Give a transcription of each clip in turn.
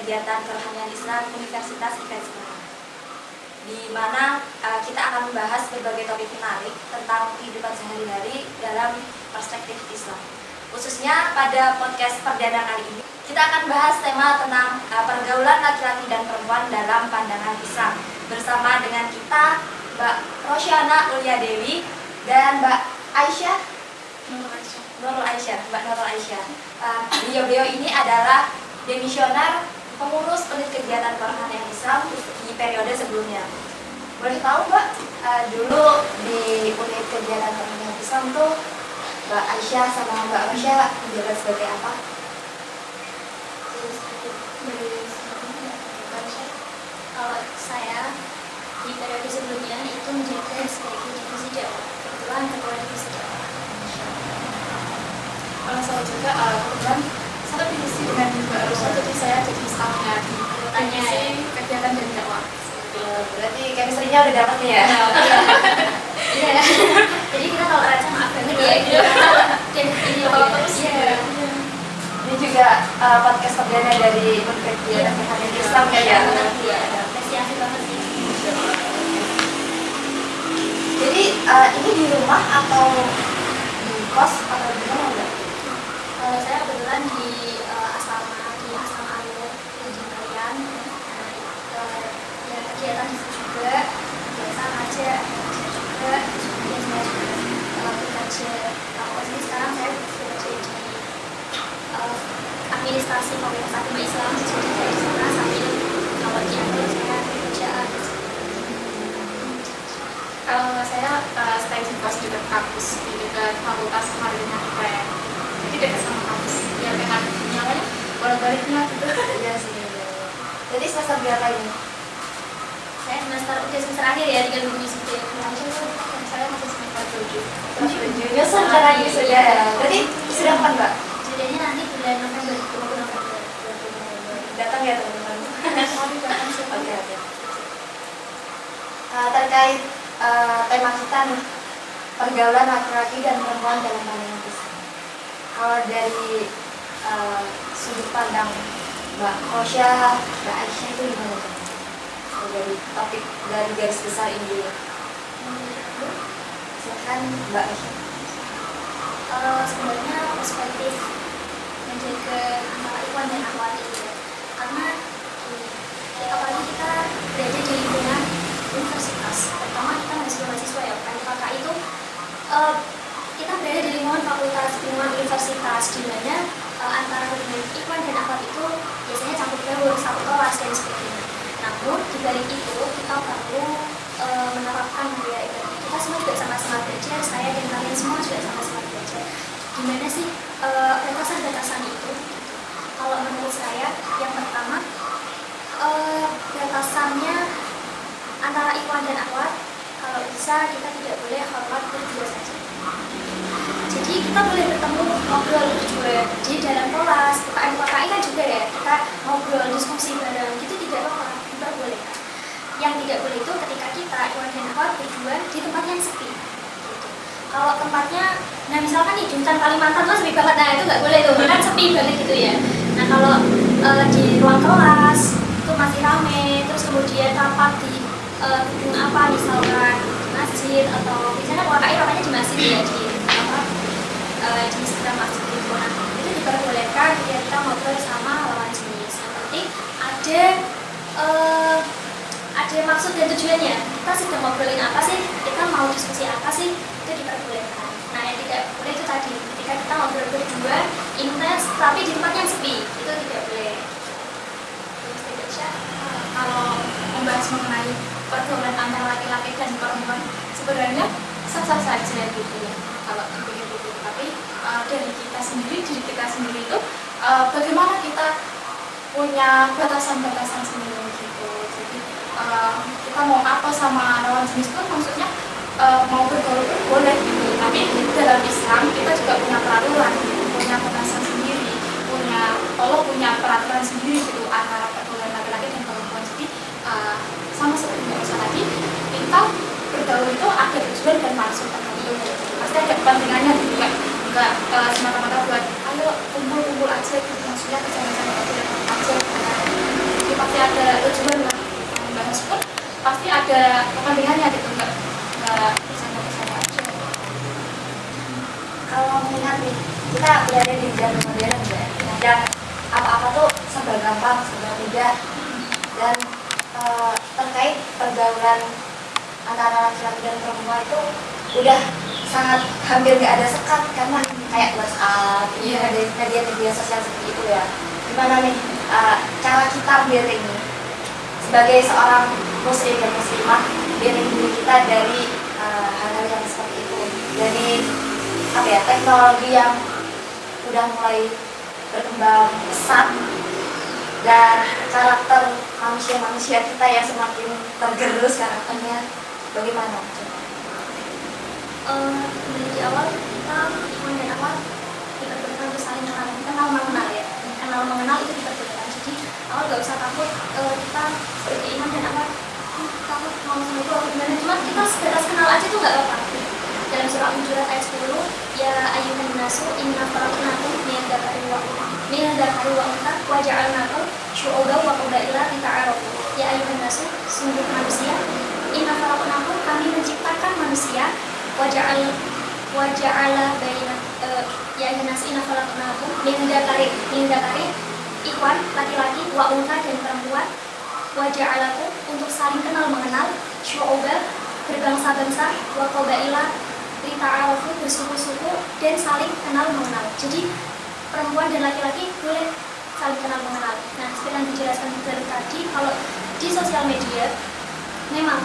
kegiatan Kerohanian Islam Universitas IPN Semarang, di mana kita akan membahas berbagai topik menarik tentang kehidupan sehari-hari dalam perspektif Islam. Khususnya pada podcast perdana kali ini, kita akan bahas tema tentang pergaulan laki-laki dan perempuan dalam pandangan Islam bersama dengan kita Mbak Rosyana Ulia Dewi dan Mbak Aisyah Nurul Aisyah. Mbak Nurul Aisyah. Beliau ini adalah demisioner pengurus unit kegiatan Kerohanian Islam di periode sebelumnya. Boleh tahu Mbak, dulu di unit kegiatan Kerohanian Islam tuh Mbak Aisyah sama Mbak Aisyah menjabat sebagai apa? Kalau saya di periode sebelumnya itu menjaga sebagai divisi dakwah, kebetulan ketua divisi dakwah. Kalau saya juga kebetulan satu divisi dengan Mbak Rosa, jadi saya jadi staffnya di divisi kegiatan dan dakwah. Berarti chemistry-nya udah dapet nih ya? Iya. Jadi kita kalau raca maaf banget ya. Ini terus ya. Ini juga podcast perdana dari unit kegiatan Kerohanian Islam ya? Apresiasi banget sih. Jadi ini di rumah atau di kos atau di mana Mbak? Kalau saya kebetulan di asrama Alur di Kalian, ya kegiatan di situ juga biasa aja juga, kemudian saya juga bekerja. Kalau ini sekarang saya bekerja di administrasi komunitas agama Islam, jadi saya di sana sambil kalau di Alur saya kerjaan. Kalau saya stay di kos dekat kampus, di dekat Fakultas Marina IPN. Jadi dekat sama kampus, biar enak nyawanya, bolak-baliknya gitu. Iya sih. Jadi semester berapa ini? Saya semester akhir ya, tinggal nunggu wisuda. Saya masih semester 7. Nyusul lagi sudah ya. Berarti sudah kapan Mbak? Wisudanya nanti bulan November, 20 November. Datang ya teman-teman. Mau datang sih. Oke. Terkait tema kita nih, pergaulan laki-laki dan perempuan dalam pandangan Islam. Kalau dari sudut pandang Mbak Rosya, Mbak Aisyah itu gimana tuh? Dari topik dari garis besar ini, silakan Mbak Aisyah. Sebenarnya perspektif menjaga antara ikhwan dan akhwat itu ya. Karena apalagi kita berada di lingkungan universitas, pertama kita masih mahasiswa ya, kan kakak itu kita berada di lingkungan fakultas, lingkungan universitas, di mana antara hubungan ikhwan dan akhwat itu biasanya campur baur, satu kelas dan sebagainya. Namun di balik itu kita perlu menerapkan budaya ibadah. Kita semua juga sama-sama belajar, saya dan kalian semua juga sama-sama belajar. Gimana sih batasan-batasan itu? Kalau menurut saya, yang pertama batasannya antara ikhwan dan akhwat, kalau bisa kita tidak boleh hormat berdua saja. Jadi kita boleh bertemu ngobrol berdua di dalam kelas, KKI kan juga ya, kita ngobrol diskusi bareng, gitu tidak apa-apa, kita boleh kan. Yang tidak boleh itu ketika kita ikhwan dan akhwat berdua di tempat yang sepi. Gitu. Kalau tempatnya, nah misalkan di hutan Kalimantan tuh sepi banget, nah itu nggak boleh tuh, kan sepi banget gitu ya. Nah kalau di ruang kelas itu masih rame, terus kemudian rapat di gedung apa misalkan masjid atau misalnya KKI rapatnya di masjid ya, di sekitar masjid itu, nah itu diperbolehkan ya kita ngobrol sama lawan jenis. Yang penting ada maksud dan tujuannya, kita sedang ngobrolin apa sih, kita mau diskusi apa sih, itu diperbolehkan. Nah yang tidak boleh itu tadi, ketika kita ngobrol berdua intens tapi di tempat yang sepi, itu tidak boleh. Kalau membahas mengenai pergaulan antara laki-laki dan perempuan, sebenarnya sah-sah saja gitu ya kalau dipikir-pikir. Tapi dari kita sendiri, diri kita sendiri itu bagaimana kita punya batasan-batasan sendiri gitu. Jadi kita mau apa sama lawan jenis itu maksudnya mau bergaul boleh gitu. Tapi dalam Islam kita juga punya peraturan, punya batasan sendiri, punya peraturan sendiri gitu antara pergaulan laki-laki dan perempuan. Jadi sama seperti Mbak Rosa tadi, kita bergaul itu ada tujuan dan maksud tertentu. Pasti ada kepentingannya gitu, nggak semata-mata buat ayo kumpul-kumpul aja gitu, maksudnya kesenangan aja. ada tujuan lah membahas pun pasti ada kepentingannya gitu, nggak bersama-sama aja. Kalau mengingat nih, kita berada di zaman modern ya, yang apa-apa tuh serba gampang, serba mudah, dan terkait pergaulan antara laki-laki dan perempuan itu udah sangat hampir nggak ada sekat karena kayak WhatsApp, media sosial seperti itu ya. Gimana nih cara kita biar ini sebagai seorang muslim dan muslimah biar diri kita dari hal-hal yang seperti itu, dari apa ya, teknologi yang udah mulai berkembang pesat dan karakter manusia kita yang semakin tergerus karakternya, bagaimana? Dari awal kita iman dan awal diperbolehkan untuk saling kenal mengenal ya, kenal mengenal itu diperbolehkan. Jadi awal nggak usah takut kita sebagai iman dan awal takut mau sama itu atau gimana, cuma kita sebatas kenal aja tuh nggak apa-apa. Dalam surah Al-Hujurat ayat 10, ya ayyuhan nasu inna khalaqnakum min dzakari wa untha wa ja'alnakum syu'uban wa qabaila lita'arafu. Ya ayyuhan nasu, sungguh manusia, inna khalaqnakum, kami menciptakan manusia, wa ja'ala baina ya ayyuhan nasu inna khalaqnakum min dzakari ikhwan, laki-laki, wa untha dan perempuan, wa ja'alakum untuk saling kenal mengenal, syu'uban berbangsa-bangsa, wa qabaila lita'arafu bersuku-suku dan saling kenal mengenal. Jadi perempuan dan laki-laki boleh saling kenal mengenal. Nah, seperti yang dijelaskan dari tadi, kalau di sosial media memang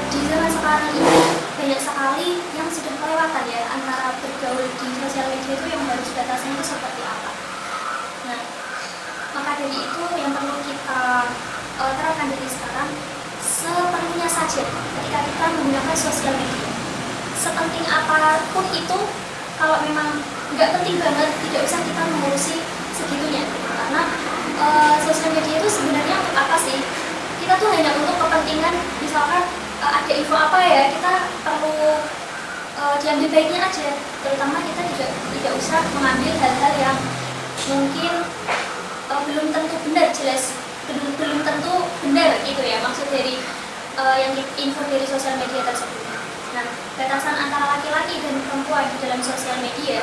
di zaman sekarang ini banyak sekali yang sudah kelewatan ya antara bergaul di sosial media itu yang harus batasnya itu seperti apa. Nah, maka dari itu yang perlu kita terapkan dari sekarang, seperlunya saja ketika kita menggunakan sosial media. Sepenting apapun itu, kalau memang nggak penting banget, tidak usah kita mengurusi segitunya. Karena sosial media itu sebenarnya untuk apa sih? Kita tuh hanya untuk kepentingan, misalkan ada info apa ya, kita perlu diambil baiknya aja. Terutama kita juga tidak usah mengambil hal-hal yang mungkin belum tentu benar, jelas belum tentu benar gitu ya, maksud dari yang info dari sosial media tersebut. Nah, batasan antara laki-laki dan perempuan di dalam sosial media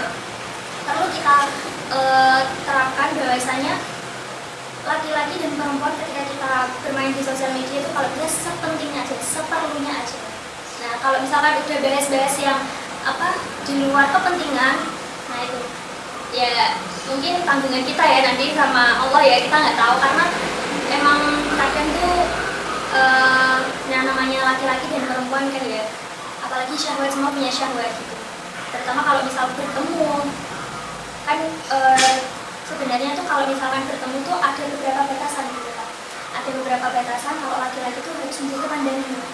perlu kita terapkan bahwasanya laki-laki dan perempuan ketika kita bermain di sosial media itu kalau bisa sepentingnya aja, seperlunya aja. Nah, kalau misalkan udah bahas-bahas yang di luar kepentingan, nah itu ya mungkin tanggungan kita ya nanti sama Allah ya, kita nggak tahu karena emang kadang tuh yang namanya laki-laki dan perempuan kan ya, apalagi syahwat, semua punya syahwat gitu. Terutama kalau misal bertemu kan sebenarnya tuh kalau misalkan bertemu tuh ada beberapa batasan gitu kan. Ada beberapa batasan kalau laki-laki tuh harus menjaga pandangan gitu.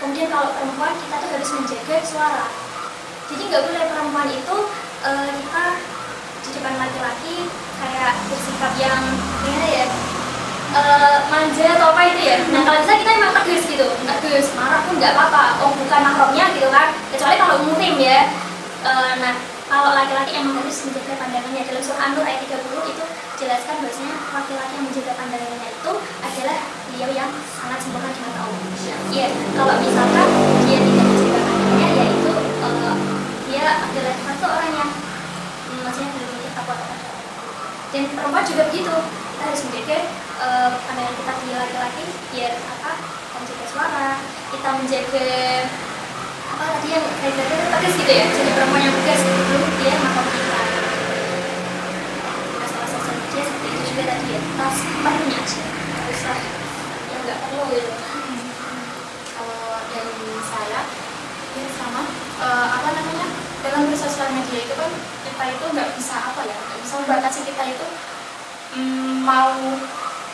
Kemudian kalau perempuan kita tuh harus menjaga suara. Jadi nggak boleh perempuan itu kita di depan laki-laki kayak bersikap yang gimana ya, manja atau apa itu ya. Nah kalau bisa kita emang tegas gitu, tegas, marah pun nggak apa-apa, oh bukan mahramnya gitu kan, kecuali kalau muhrim ya. Nah kalau laki-laki emang harus menjaga pandangannya. Dalam surah An-Nur ayat 30 itu jelaskan bahwasanya laki-laki yang menjaga pandangannya itu adalah beliau yang sangat sempurna di mata Allah. Iya, kalau misalkan dia tidak menjaga pandangannya, yaitu dia adalah satu orang yang maksudnya belum memiliki takwa kepada Allah. Dan perempuan juga begitu, kita harus menjaga pandangan kita di laki-laki biar kita menjaga suara, kita menjaga tadi yang tegas gitu ya, jadi perempuan yang tegas belum dia makan kita. Masalah sosial media seperti itu juga tadi ya, tas perlunya aja, nggak usah yang nggak perlu gitu. Kalau dari saya ya sama dalam bersosial media itu kan kita itu nggak bisa nggak bisa membatasi kita itu mau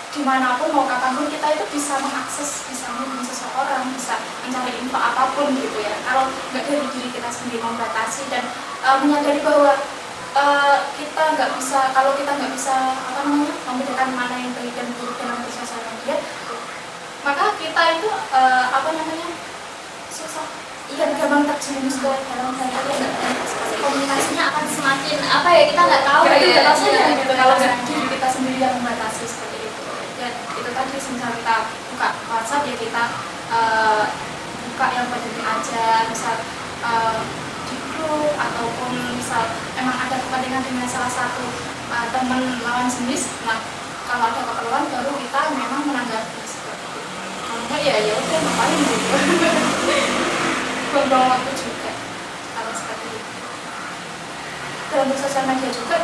dimanapun, mau kapanpun kita itu bisa mengakses, bisa menghubungi seseorang, bisa mencari info apapun gitu ya. Kalau nggak dari diri kita sendiri membatasi dan menyadari bahwa kita nggak bisa, kalau kita nggak bisa membedakan mana yang baik dan buruk dalam bersosial media, maka kita itu susah, gampang terjerumus ke dalam hal-hal yang nggak pantas. Komunikasinya akan semakin kita nggak tahu ya, ya. Gitu, kalau diri kita sendiri yang membatasi seperti itu. Dan misal kita buka WhatsApp ya kita buka yang penting aja, misal di grup ataupun misal emang ada kepentingan dengan salah satu teman lawan jenis. Nah, kalau ada keperluan baru kita memang menanggapi seperti itu. Kalau enggak ya udah ngapain gitu. Buang waktu juga kalau seperti itu. Dalam sosial media juga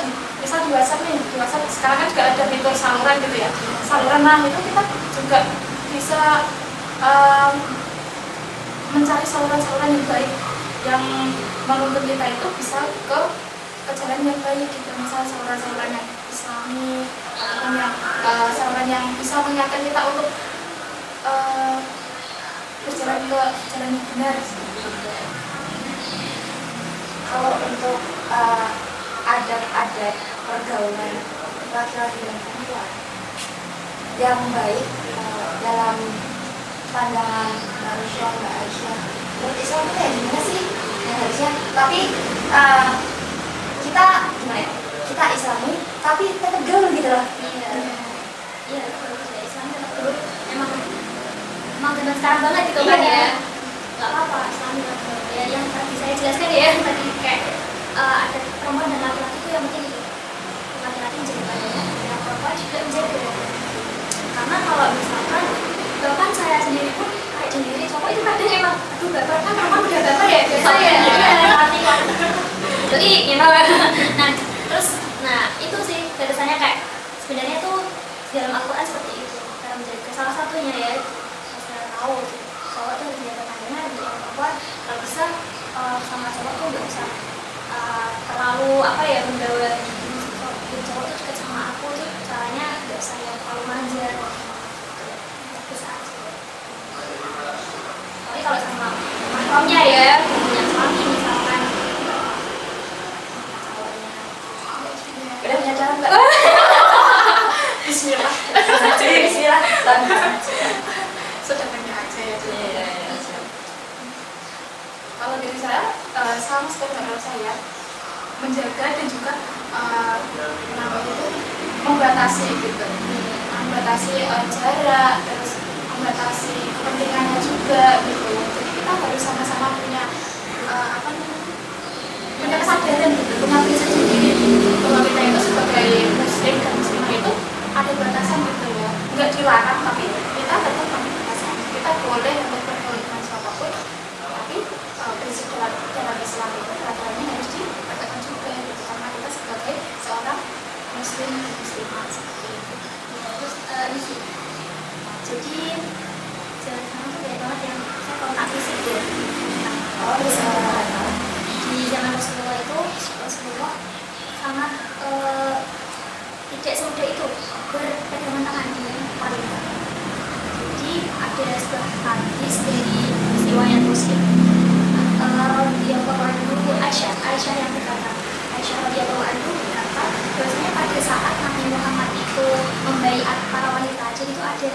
misal di WhatsApp nih, di WhatsApp sekarang kan juga ada fitur saluran gitu ya. Saluran, nah itu kita juga bisa mencari saluran-saluran yang baik yang menuntun kita itu bisa ke jalan yang baik gitu. Misal saluran-saluran yang Islami ataupun yang saluran yang bisa mengingatkan kita untuk berjalan ke jalan yang benar. Kalau untuk adat-adat pergaulan laki-laki dan perempuan yang baik dalam pandangan manusia Mbak Aisyah, menurut Islam itu kayak gimana sih yang harusnya? Tapi kita gimana ya? Kita Islami tapi tetap gaul gitu loh. Iya, kalau kita Islam tetap gaul. Emang zaman sekarang banget gitu kan ya. Gak apa-apa, Islam ya yang tadi saya jelaskan ya, tadi kayak ada perempuan dan laki-laki itu yang penting itu laki-laki menjaga badannya, yang perempuan juga menjaga. Karena kalau misalkan bahkan saya sendiri pun kayak sendiri cowok itu kadang emang aduh baper kan perempuan udah baper ya biasa ya, laki-laki jadi gitu. Nah itu sih batasannya kayak sebenarnya tuh dalam Al-Quran seperti itu cara menjaga salah satunya ya saya tahu cowok tuh harus menjaga pandangan di yang perempuan kalau bisa sama cowok tuh nggak usah terlalu membawa cowok tuh dekat sama aku tuh caranya nggak usah yang terlalu manja bisa aja. Tapi kalau sama mahramnya ya punya suami misalkan Udah punya cara Mbak? Bismillah. Bismillah. Sudah punya aja ya. Kalau diri saya sama seperti menurut saya menjaga dan juga membatasi gitu, membatasi jarak, terus membatasi kepentingannya juga gitu. Jadi kita harus sama-sama punya punya kesadaran gitu, punya prinsip sendiri bahwa kita itu sebagai muslim dan muslimah itu ada batasan gitu ya, nggak dilarang tapi kita tetap punya batasan. Kita boleh untuk bergaul dengan siapapun, tapi prinsip dalam Islam itu peraturannya harus ditegakkan juga gitu, karena kita sebagai seorang muslim dan muslimah seperti itu. Terus jadi jalan sana tuh banyak banget yang saya kontak fisik ya. Bisa di zaman Rasulullah itu Rasulullah sangat tidak semudah itu berpegangan tangan dengan wanita. Jadi ada sebuah hadis dari peristiwa yang muslim radhiyallahu anhu Aisyah yang berkata bahwasanya pada saat Nabi Muhammad itu membaiat para wanita, jadi itu ada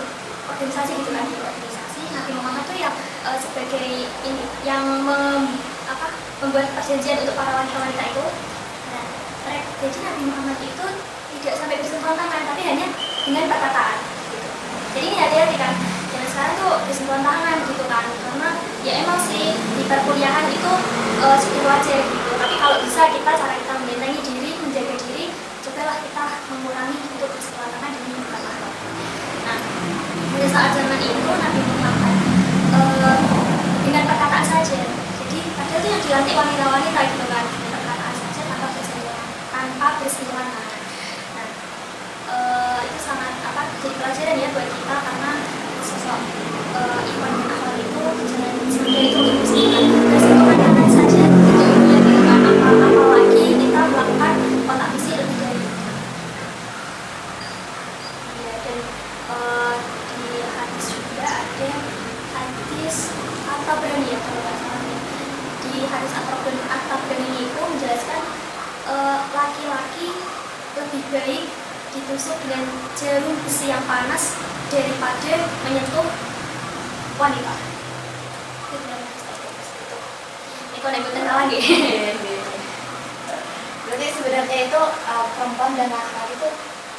organisasi gitu kan, organisasi Nabi Muhammad itu yang sebagai ini yang membuat perjanjian untuk para wanita-wanita itu. Nah, jadi Nabi Muhammad itu tidak sampai bersentuhan tangan, tapi hanya dengan perkataan gitu. Jadi ini hati-hati kan, jangan sekarang tuh bersentuhan tangan gitu kan, karena ya emang sih di perkuliahan itu sudah wajar gitu. Tapi kalau bisa cara kita membentengi diri, menjaga diri, cobalah kita mengurangi untuk bersentuhan tangan dengan perkataan. Nah, pada saat zaman itu Nabi Muhammad dengan perkataan saja. Jadi padahal itu yang dilantik wanita-wanita gitu kan, dengan perkataan saja tanpa bersentuhan tangan. Nah, itu sangat jadi pelajaran ya buat kita, karena sosok iman dan akhlak itu jangan semudah itu musliman bersentuhan tangan saja tidak boleh gitu kan, apalagi kita melakukan kontak fisik lebih dari itu. Ya, dan di hadis juga ada hadis At-Tabrani ya kalau nggak salah ya. Di hadis At-Tabrani itu menjelaskan laki-laki lebih baik ditusuk dengan jarum besi yang panas daripada menyentuh wanita. Ini kalau ikutin lagi. Berarti sebenarnya itu perempuan dan laki-laki itu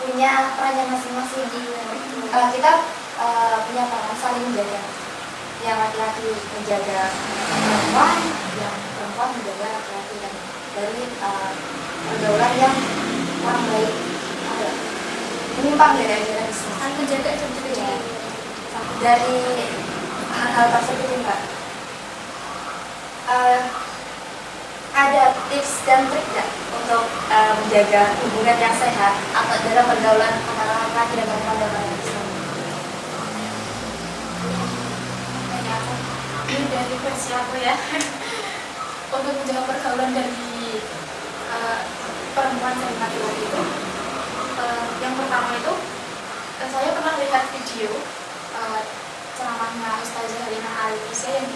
punya perannya masing-masing. Kita punya peran saling menjaga. Yang laki-laki menjaga perempuan, yang perempuan menjaga laki-laki, dan dari pergaulan yang kurang baik, menyimpang dari ajaran Islam. saling menjaga dan juga Ya. jaga. Dari hal-hal tersebut nih, Mbak, ada tips dan trik nggak untuk menjaga hubungan yang sehat atau dalam pergaulan antara laki-laki dan perempuan dalam Islam? Ini dari versi aku ya. Untuk menjaga pergaulan dari perempuan dan laki-laki itu, yang pertama itu saya pernah lihat video ceramahnya Ustazah Halimah Al-Isya yang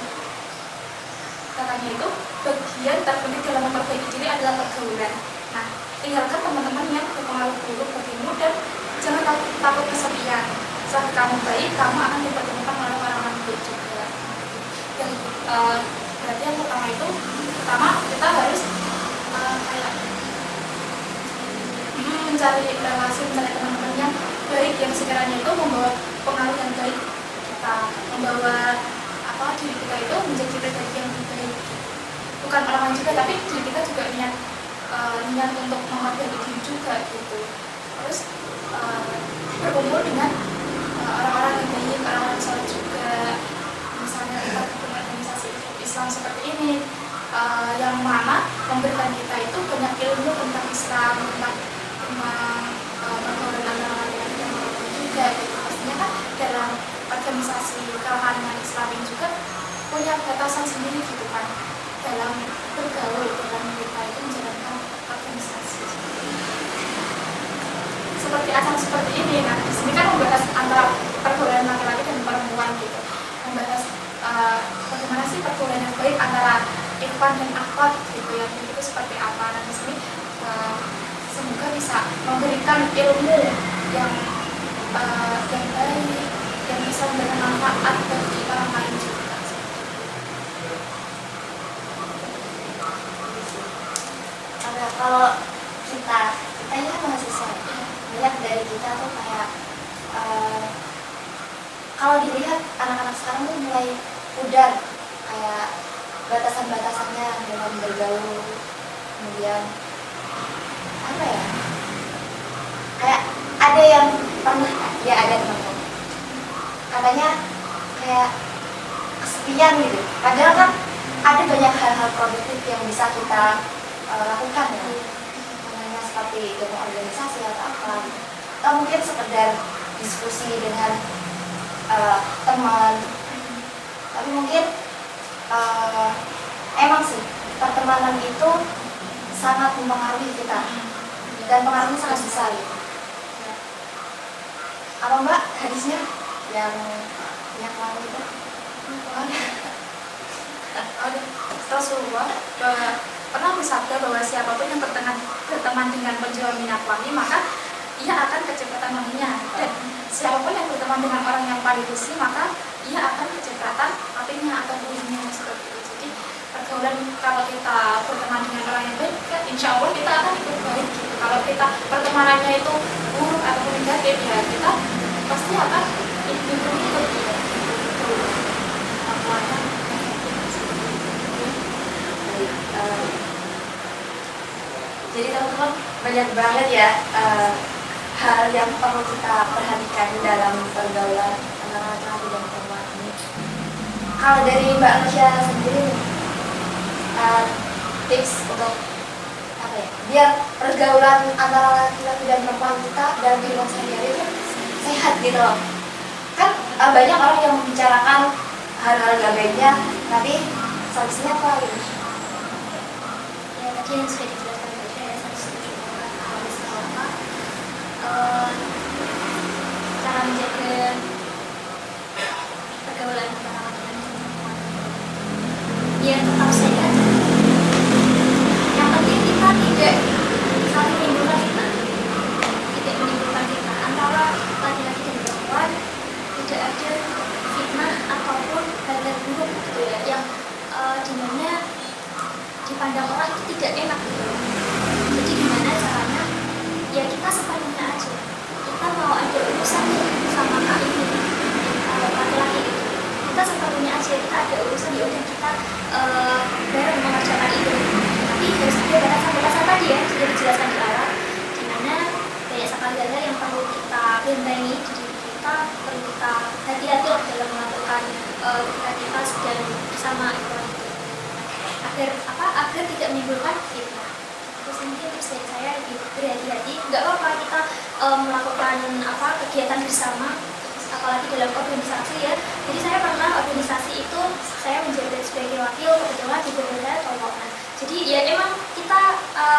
katanya itu bagian terpenting dalam memperbaiki diri adalah pergaulan. Nah, tinggalkan teman-teman yang berpengaruh buruk bagimu dan jangan takut kesepian. Saat kamu baik, kamu akan dipertemukan oleh orang-orang baik juga. Dan berarti yang pertama itu, kita harus kayak mencari relasi, mencari teman-teman yang baik, yang sekiranya itu membawa pengaruh yang baik kita, membawa diri kita itu menjadi pribadi yang lebih baik. Bukan orang lain juga, tapi diri kita juga niat untuk memperbaiki diri juga gitu. Terus berkumpul dengan orang-orang yang baik, orang-orang soleh juga. Misalnya kita ketemu organisasi Islam seperti ini, yang mana memberikan kita itu banyak ilmu tentang Islam, tentang pergaulan antara laki-laki dan perempuan juga gitu. Pastinya kan dalam organisasi kerohanian Islam ini juga punya batasan sendiri gitu kan dalam bergaul, dalam kita itu menjalankan organisasi seperti acara seperti ini. Nah, di sini kan membahas antara pergaulan laki-laki dan perempuan gitu, membahas bagaimana sih pergaulan yang baik antara ikhwan dan akhwat gitu, yang itu seperti apa. Nah, di sini semoga bisa memberikan ilmu yang baik, yang bisa memberikan manfaat bagi orang lain juga. Karena kalau kita ini kan mahasiswa, banyak dari kita tuh kayak kalau dilihat anak-anak sekarang tuh mulai pudar kayak batasan-batasannya dalam bergaul, kemudian apa ya, kayak ada yang pernah dia ada teman katanya kayak kesepian gitu, padahal kan ada banyak hal-hal produktif yang bisa kita lakukan ya, namanya seperti gabung organisasi atau apa, atau mungkin sekedar diskusi dengan teman. Tapi mungkin emang sih pertemanan itu sangat mempengaruhi kita dan pengaruhnya sangat besar gitu. Apa Mbak hadisnya yang minyak wangi itu? Rasulullah pernah bersabda bahwa siapapun yang berteman dengan penjual minyak wangi maka ia akan kecepatan wanginya, dan siapapun yang berteman dengan orang yang paling besi maka ia akan kecepatan apinya atau bunyinya seperti itu. Jadi pergaulan, kalau kita berteman dengan orang yang baik, insya Allah kita akan ikut baik gitu. Kalau kita pertemanannya itu buruk atau negatif, ya kita pasti akan ikut gitu. Jadi teman-teman banyak banget ya hal yang perlu kita perhatikan dalam pergaulan antara laki-laki dan perempuan ini. Kalau dari Mbak Asia sendiri, tips untuk apa ya, biar pergaulan antara laki-laki dan perempuan kita dalam kehidupan sehari-hari itu sehat gitu loh. Kan banyak orang yang membicarakan hal-hal gak baiknya, tapi solusinya apa gitu? Ya tadi yang sudah dijelaskan tadi, saya setuju banget kalau misalnya cara menjaga pergaulan antara laki-laki dan perempuan biar tetap sehat. Yang penting kita tidak saling menimbulkan fitnah, tidak menimbulkan fitnah antara laki-laki dan perempuan, tidak ada fitnah ataupun hal-hal buruk gitu ya, yang dimana dipandang orang itu tidak enak gitu. Jadi gimana caranya? Ya kita separuhnya aja. Kita mau ada urusan sama kak ini, waktunya aja, kita ada urusan ya udah kita bareng mengerjakan itu. Tapi harus ada batasan-batasan tadi ya, sudah dijelaskan di awal, dimana banyak sekali hal yang perlu kita bentengi di diri kita, perlu kita hati-hati dalam melakukan ketika kita sedang bersama ikhwan itu, agar tidak menimbulkan fitnah. Terus mungkin tips dari saya lebih berhati-hati. Nggak apa-apa kita melakukan kegiatan bersama, apalagi dalam organisasi ya. Jadi saya pernah organisasi itu saya menjabat sebagai wakil, kebetulan di saya tolongan. Jadi ya emang kita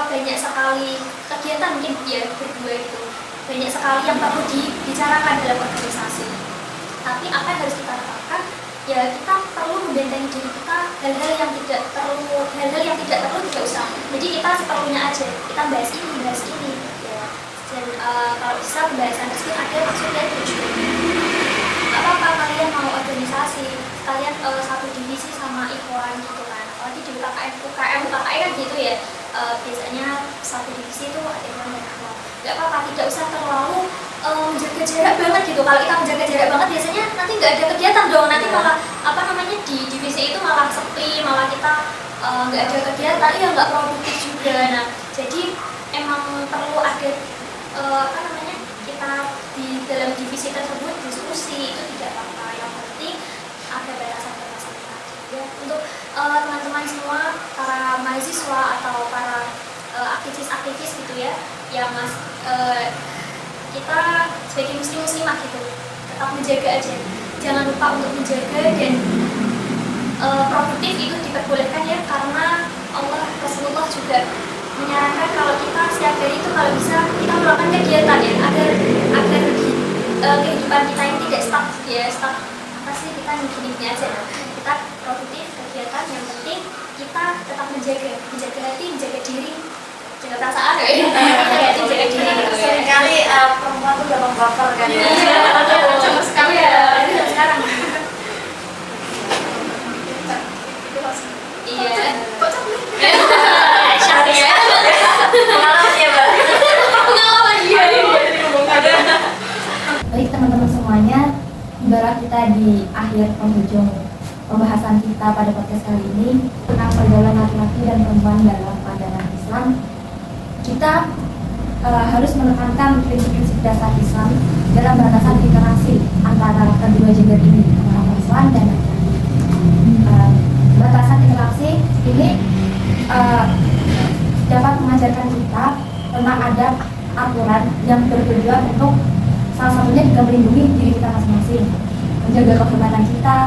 banyak sekali kegiatan mungkin ya berdua itu, banyak sekali yang perlu dibicarakan dalam organisasi. Tapi apa yang harus kita lakukan? Ya kita perlu membentengi diri kita, hal-hal yang tidak perlu tidak usah. Jadi kita seperlunya aja, kita bahas ini ya. Dan kalau bisa pembahasan tersebut ada maksud dan tujuannya. Gak apa-apa kalian mau organisasi, kalian satu divisi sama ikhwan gitu kan. Apalagi di UKM kan gitu ya. Biasanya satu divisi itu ada ikhwan dan ikhwan. Gak apa-apa, tidak usah terlalu menjaga jarak banget gitu. Kalau kita menjaga jarak banget biasanya nanti nggak ada kegiatan dong. Nanti malah di divisi itu malah sepi, malah kita nggak ada kegiatan, ya nggak produktif juga. Nah, jadi emang perlu ada kita di dalam divisi tersebut diskusi itu tidak apa-apa. Yang penting ada batasan-batasan tadi ya. Untuk teman-teman semua, para mahasiswa atau para aktivis-aktivis gitu ya, yang kita sebagai muslimah gitu tetap menjaga aja, jangan lupa untuk menjaga dan produktif itu diperbolehkan ya, karena Rasulullah juga menyarankan kalau kita setiap hari itu kalau bisa kita melakukan kegiatan ya, agar kehidupan kita yang tidak stuck kita gini aja. Kita produktif kegiatan, yang penting kita tetap menjaga hati, menjaga diri, jaga perasaan ya. Jaga diri gitu ya. Sekali perempuan tuh gampang baper kan. Sama sekali ya. Sekarang. Iya. Kok capek? Syariah. Pengalaman ya, Mbak. Pengalaman dia. Baik teman-teman semuanya, ibarat kita di akhir penghujung pembahasan kita pada podcast kali ini tentang pergaulan laki-laki dan perempuan dalam pandangan Islam. Kita harus menekankan prinsip-prinsip dasar Islam dalam batasan interaksi antara kedua gender ini, antara perempuan dan laki-laki. Batasan interaksi ini dapat mengajarkan kita tentang ada aturan yang bertujuan untuk salah satunya juga melindungi diri kita masing-masing, menjaga kehormatan kita,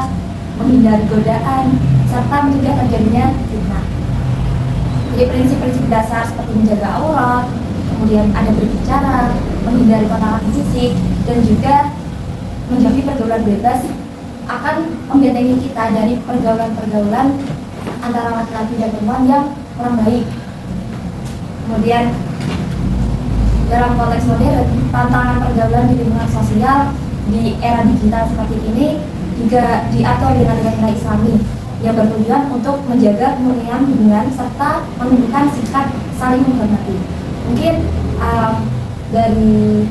menghindari godaan, serta mencegah terjadinya fitnah. Jadi prinsip-prinsip dasar seperti menjaga aurat, kemudian ada berbicara, menghindari kontak fisik, dan juga menjauhi pergaulan bebas akan membentengi kita dari pergaulan-pergaulan antara laki-laki dan perempuan yang kurang baik. Kemudian dalam konteks modern, tantangan pergaulan di lingkungan sosial di era digital seperti ini juga diatur dengan nilai-nilai Islami yang bertujuan untuk menjaga kemurnian hubungan serta menunjukkan sikap saling menghormati. Mungkin dari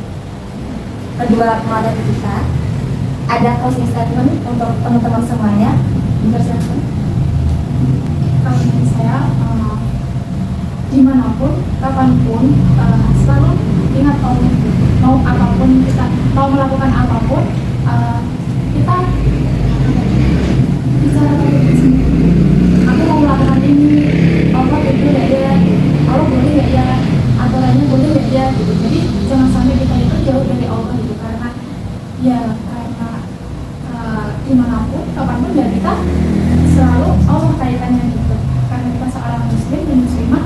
kedua pemateri kita ada closing statement untuk teman-teman semuanya. Dipersilakan. Kalau menurut saya dimanapun, kapanpun, selalu ingat mau apapun kita mau melakukan apapun, kita bicara aku mau melakukan ini, Allah boleh nggak ya, Allah boleh nggak ya, aturannya boleh nggak ya gitu. Jadi jangan sampai kita itu jauh dari Allah gitu, karena dimanapun, kapanpun ya kita selalu Allah kaitannya gitu. Karena kita seorang muslim dan muslimah,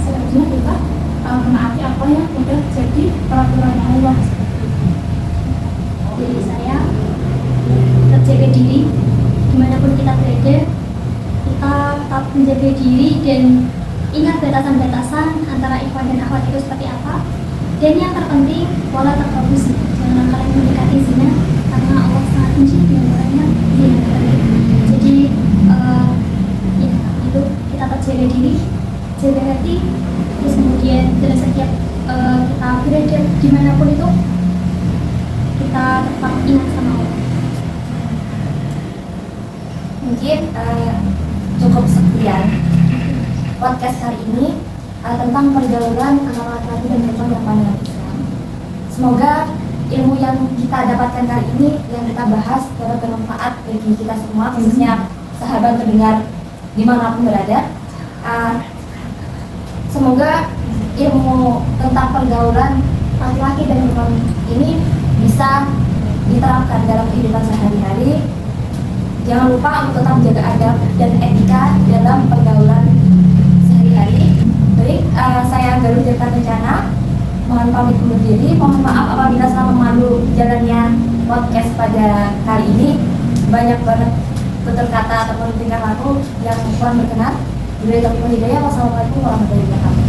seharusnya kita menaati apa yang udah jadi peraturan Allah seperti itu. Jadi saya tetap jaga diri dimanapun kita berada, kita tetap menjaga diri dan ingat batasan-batasan antara ikhwan dan akhwat itu seperti apa. Dan yang terpenting, wala taqrabuz zina, jangan kalian mendekati zina karena Allah sangat benci dengan orang yang zina. Jadi itu kita tetap jaga diri, jaga hati, terus kemudian dalam setiap kita berada dimanapun itu kita tetap ingat sama Allah. Mungkin cukup sekian podcast hari ini tentang pergaulan antara laki-laki dan perempuan yang pandangan Islam. Semoga ilmu yang kita dapatkan kali ini, yang kita bahas, dapat bermanfaat bagi kita semua, khususnya sahabat pendengar dimanapun berada. Semoga ilmu tentang pergaulan laki-laki dan perempuan ini bisa diterapkan dalam kehidupan sehari-hari. Jangan lupa untuk tetap menjaga adab dan etika dalam pergaulan sehari-hari. Baik, saya Galuh Tirta Kencana, mohon pamit undur diri. Mohon maaf apabila selama memandu jalannya podcast pada kali ini banyak banget tutur kata ataupun tingkah laku yang kurang berkenan. Wassalamualaikum warahmatullahi wabarakatuh.